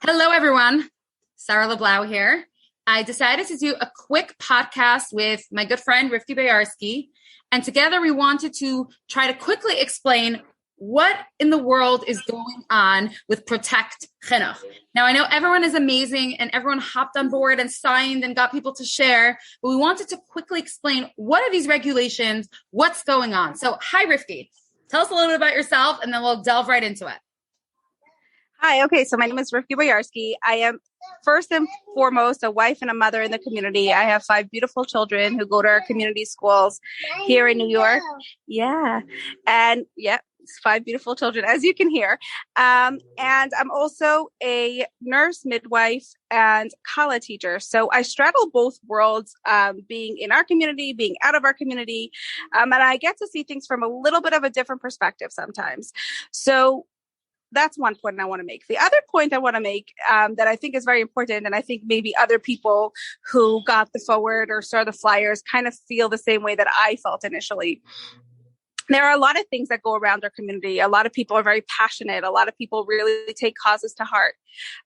Hello, everyone. Sara Blau here. I decided to do a quick podcast with my good friend, Rivky Boyarsky. And together we wanted to try to quickly explain what in the world is going on with Protect Chinuch. Now, I know everyone is amazing and everyone hopped on board and signed and got people to share, but we wanted to quickly explain what are these regulations, what's going on. So, hi, Rivky. Tell us a little bit about yourself and then we'll delve right into it. Hi. Okay. So my name is Rivky Boyarsky. I am first and foremost a wife and a mother in the community. I have 5 beautiful children who go to our community schools here in New York. Yeah. And yeah, 5 beautiful children, as you can hear. And I'm also a nurse, midwife, and kala teacher. So I straddle both worlds, being in our community, being out of our community. And I get to see things from a little bit of a different perspective sometimes. So that's one point I want to make. The other point I want to make that I think is very important, and I think maybe other people who got the forward or saw the flyers kind of feel the same way that I felt initially. There are a lot of things that go around our community. A lot of people are very passionate. A lot of people really take causes to heart.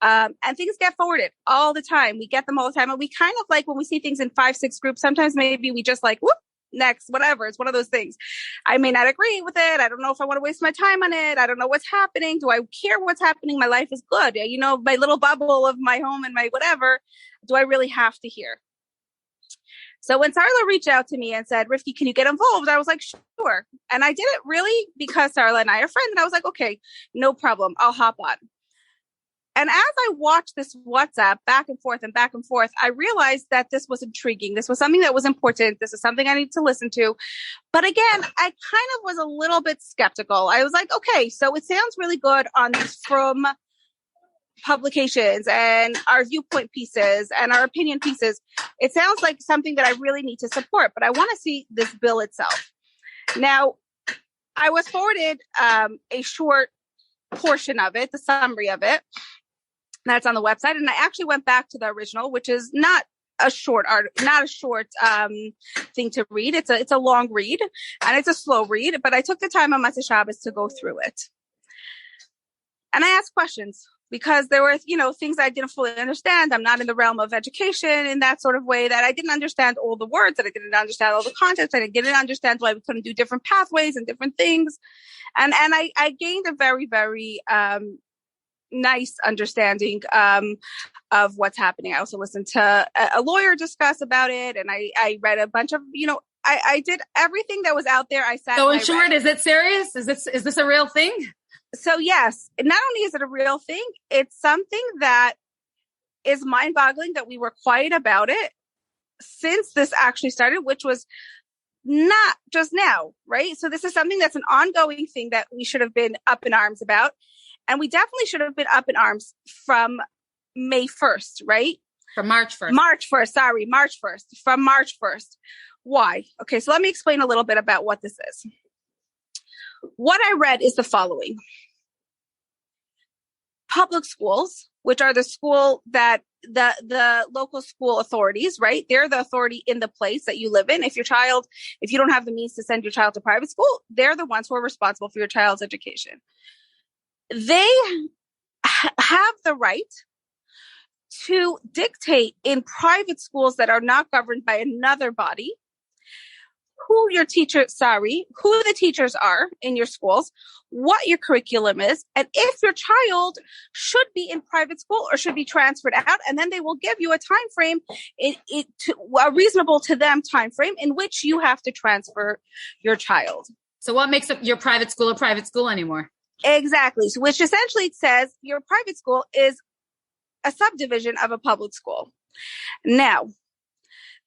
And things get forwarded all the time. We get them all the time. And we kind of like when we see things in 5, 6 groups, sometimes maybe we just like, whoop, next, whatever. It's one of those things. I may not agree with it. I don't know if I want to waste my time on it. I don't know what's happening. Do I care what's happening? My life is good. You know, my little bubble of my home and my whatever. Do I really have to hear? So when Sara reached out to me and said, Rivky, can you get involved? I was like, sure. And I did it really because Sara and I are friends. And I was like, okay, no problem. I'll hop on. And as I watched this WhatsApp back and forth, I realized that this was intriguing. This was something that was important. This is something I need to listen to. But again, I kind of was a little bit skeptical. I was like, okay, so it sounds really good on these from publications and our viewpoint pieces and our opinion pieces. It sounds like something that I really need to support, but I want to see this bill itself. Now, I was forwarded a short portion of it, the summary of it. That's on the website. And I actually went back to the original, which is not a short thing to read. It's a long read and it's a slow read, but I took the time on Motzei Shabbos to go through it. And I asked questions because there were, things I didn't fully understand. I'm not in the realm of education in that sort of way, that I didn't understand all the words, that I didn't understand all the concepts. I didn't understand why we couldn't do different pathways and different things. And I gained a very, very, nice understanding of what's happening. I also listened to a lawyer discuss about it, and I read a bunch of, I did everything that was out there. So in short, is it serious? Is this a real thing? So yes, not only is it a real thing, it's something that is mind-boggling that we were quiet about it since this actually started, which was not just now, right? So this is something that's an ongoing thing that we should have been up in arms about. And we definitely should have been up in arms from May 1st, right? From March 1st. March 1st. From March 1st. Why? Okay, so let me explain a little bit about what this is. What I read is the following. Public schools, which are the school that the local school authorities, right? They're the authority in the place that you live in. If you don't have the means to send your child to private school, they're the ones who are responsible for your child's education. They have the right to dictate in private schools that are not governed by another body who the teachers are in your schools, what your curriculum is, and if your child should be in private school or should be transferred out. And then they will give you a time frame, a reasonable to them time frame in which you have to transfer your child. So what makes your private school a private school anymore? Exactly. So which essentially says your private school is a subdivision of a public school. Now,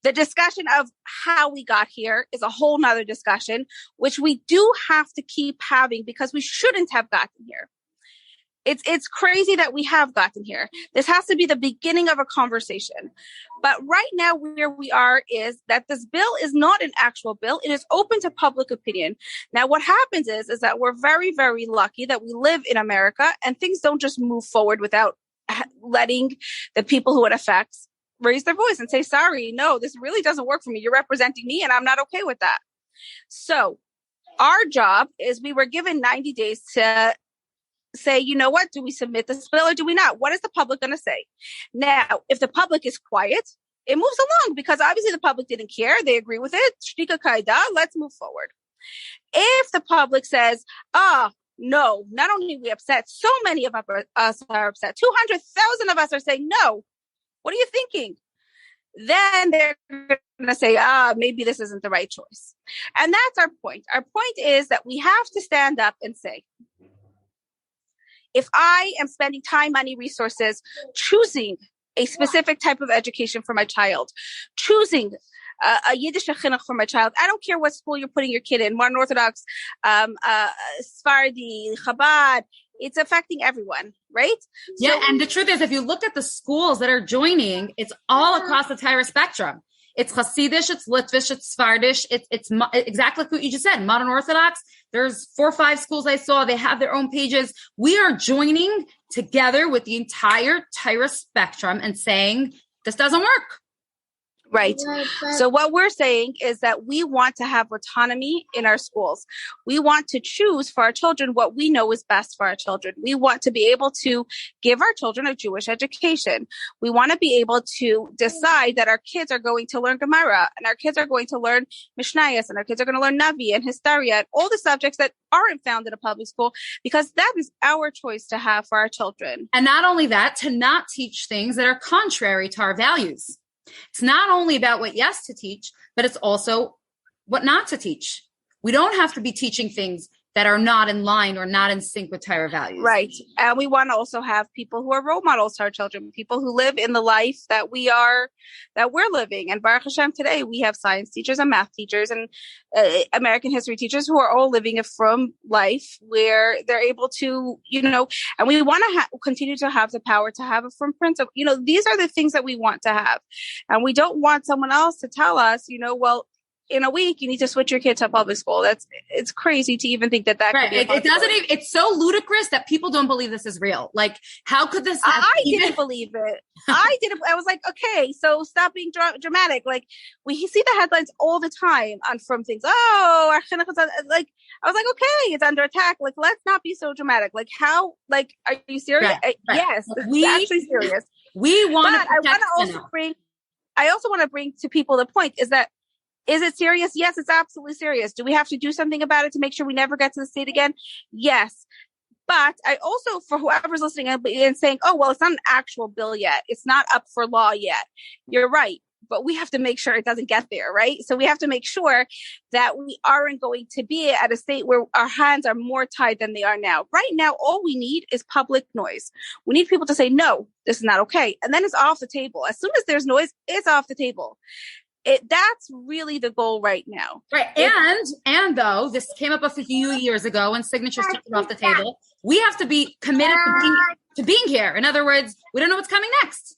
the discussion of how we got here is a whole nother discussion, which we do have to keep having because we shouldn't have gotten here. It's crazy that we have gotten here. This has to be the beginning of a conversation. But right now where we are is that this bill is not an actual bill. It is open to public opinion. Now, what happens is that we're very, very lucky that we live in America and things don't just move forward without letting the people who it affects raise their voice and say, sorry, no, this really doesn't work for me. You're representing me and I'm not okay with that. So our job is we were given 90 days to say, you know what, do we submit this bill or do we not? What is the public going to say? Now, if the public is quiet, it moves along because obviously the public didn't care. They agree with it. Shtika kaida, let's move forward. If the public says, no, not only are we upset, so many of us are upset. 200,000 of us are saying, no, what are you thinking? Then they're going to say, maybe this isn't the right choice. And that's our point. Our point is that we have to stand up and say, if I am spending time, money, resources, choosing a specific type of education for my child, choosing a Yiddish chinuch for my child, I don't care what school you're putting your kid in, modern Orthodox, Sephardi, Chabad, it's affecting everyone, right? Yeah, so, and the truth is, if you look at the schools that are joining, it's all across the Torah spectrum. It's Hasidish, it's Litvish, it's Sephardish, it's exactly what you just said, modern Orthodox. There's 4 or 5 schools I saw, they have their own pages. We are joining together with the entire Torah spectrum and saying, this doesn't work. Right. So what we're saying is that we want to have autonomy in our schools. We want to choose for our children what we know is best for our children. We want to be able to give our children a Jewish education. We want to be able to decide that our kids are going to learn Gemara and our kids are going to learn Mishnayos and our kids are going to learn Navi and Hysteria and all the subjects that aren't found in a public school, because that is our choice to have for our children. And not only that, to not teach things that are contrary to our values. It's not only about what yes to teach, but it's also what not to teach. We don't have to be teaching things that are not in line or not in sync with Torah values. Right. And we want to also have people who are role models to our children, people who live in the life that we're living. And Baruch Hashem, today we have science teachers and math teachers and American history teachers who are all living a frum life where they're able to, and we want to continue to have the power to have a frum principle. These are the things that we want to have. And we don't want someone else to tell us, well, in a week, you need to switch your kid to a public school. It's crazy to even think that right. Could be it doesn't even, it's so ludicrous that people don't believe this is real. Like, how could this happen? I didn't believe it. I was like, okay, so stop being dramatic. Like, we see the headlines all the time from things. Oh, our chinuch is like, I was like, okay, it's under attack. Like, let's not be so dramatic. Like, how, like, are you serious? Right. Yes, it's actually serious. We want to I also want to bring to people the point is it serious? Yes, it's absolutely serious. Do we have to do something about it to make sure we never get to the state again? Yes. But I also, for whoever's listening and saying, oh, well, it's not an actual bill yet. It's not up for law yet. You're right. But we have to make sure it doesn't get there, right? So we have to make sure that we aren't going to be at a state where our hands are more tied than they are now. Right now, all we need is public noise. We need people to say, no, this is not okay. And then it's off the table. As soon as there's noise, it's off the table. That's really the goal right now. Right. And though this came up a few years ago and signatures took it off the table, we have to be committed to being here. In other words, we don't know what's coming next.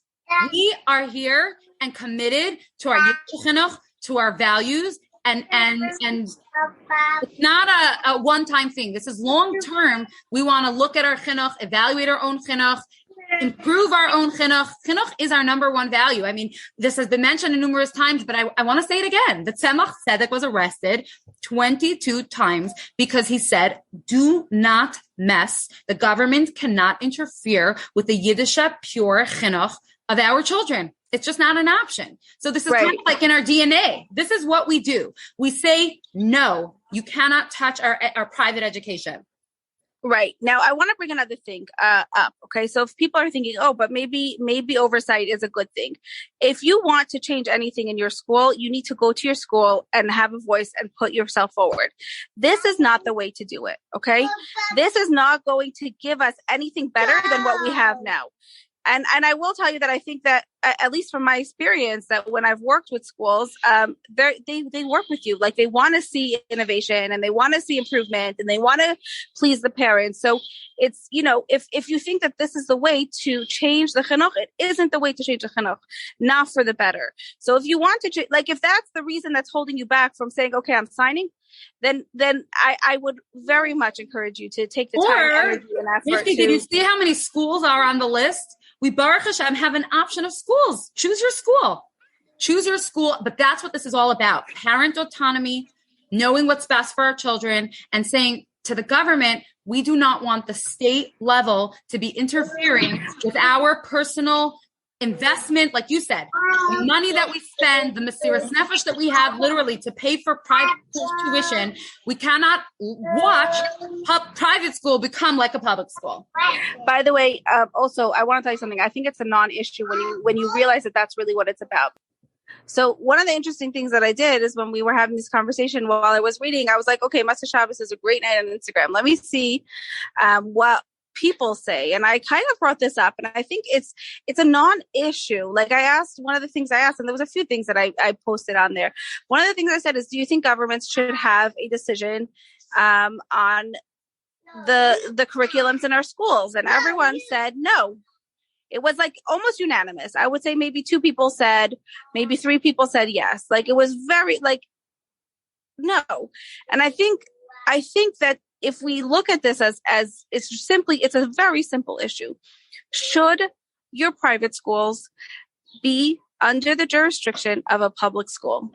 We are here and committed to our chinuch, to our values, and it's not a one-time thing. This is long-term. We want to look at our chinuch, evaluate our own chinuch, improve our own chinuch. Chinuch is our number one value. I mean, this has been mentioned numerous times, but I want to say it again. The Tzemach Tzedek was arrested 22 times because he said, do not mess. The government cannot interfere with the Yiddish pure chinuch of our children. It's just not an option. So this is kind of like in our DNA. This is what we do. We say, no, you cannot touch our private education. Right. Now, I want to bring another thing up. Okay. So if people are thinking, oh, but maybe oversight is a good thing. If you want to change anything in your school, you need to go to your school and have a voice and put yourself forward. This is not the way to do it. Okay. This is not going to give us anything better than what we have now. And I will tell you that I think that, at least from my experience, that when I've worked with schools, they work with you. Like, they want to see innovation and they want to see improvement and they want to please the parents. So it's, if you think that this is the way to change the chinuch, it isn't the way to change the chinuch, not for the better. So if you want to, if that's the reason that's holding you back from saying, okay, I'm signing, then I would very much encourage you to take the time, energy, and effort. Rivky, did you see how many schools are on the list? We, Baruch Hashem, have an option of schools. Choose your school. Choose your school. But that's what this is all about. Parent autonomy, knowing what's best for our children, and saying to the government, We do not want the state level to be interfering with our personal investment. Like you said, the money that we spend, the Mesiras Nefesh that we have literally to pay for private school tuition, we cannot watch private school become like a public school. By the way, also, I want to tell you something. I think it's a non-issue when you realize that that's really what it's about. So one of the interesting things that I did is when we were having this conversation while I was reading, I was like, okay, Master Shabbos is a great night on Instagram. Let me see what people say. And I kind of brought this up, and I think it's a non-issue. Like I asked, one of the things I asked, and there was a few things that I posted on there. One of the things I said is, do you think governments should have a decision on the curriculums in our schools? And everyone said no. It was like almost unanimous. I would say maybe 2 people said, maybe 3 people said yes. Like it was very like, no. And I think that if we look at this as it's a very simple issue. Should your private schools be under the jurisdiction of a public school?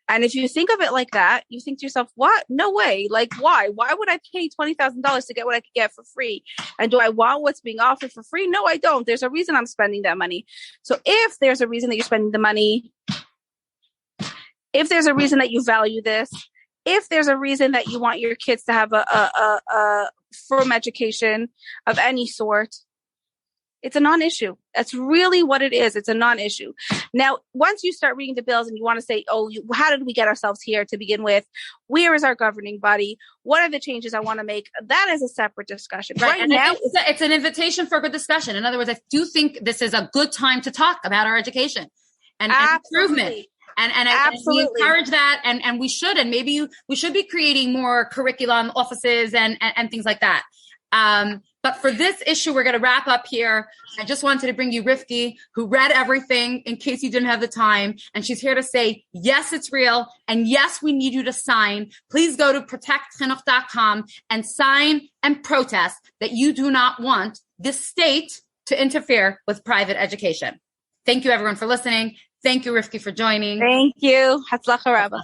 And if you think of it like that, you think to yourself, what? No way. Like, why? Why would I pay $20,000 to get what I could get for free? And do I want what's being offered for free? No, I don't. There's a reason I'm spending that money. So if there's a reason that you're spending the money, if there's a reason that you value this, if there's a reason that you want your kids to have a firm education of any sort, it's a non-issue. That's really what it is. It's a non-issue. Now, once you start reading the bills and you want to say, how did we get ourselves here to begin with? Where is our governing body? What are the changes I want to make? That is a separate discussion. Right now, it's an invitation for a good discussion. In other words, I do think this is a good time to talk about our education and improvement. And we encourage that, and we should, and maybe we should be creating more curriculum offices and things like that. But for this issue, we're going to wrap up here. I just wanted to bring you Rivky, who read everything in case you didn't have the time. And she's here to say, yes, it's real. And yes, we need you to sign. Please go to protectchinuch.com and sign and protest that you do not want this state to interfere with private education. Thank you, everyone, for listening. Thank you, Rivky, for joining. Thank you. Hatzlacha Rabba.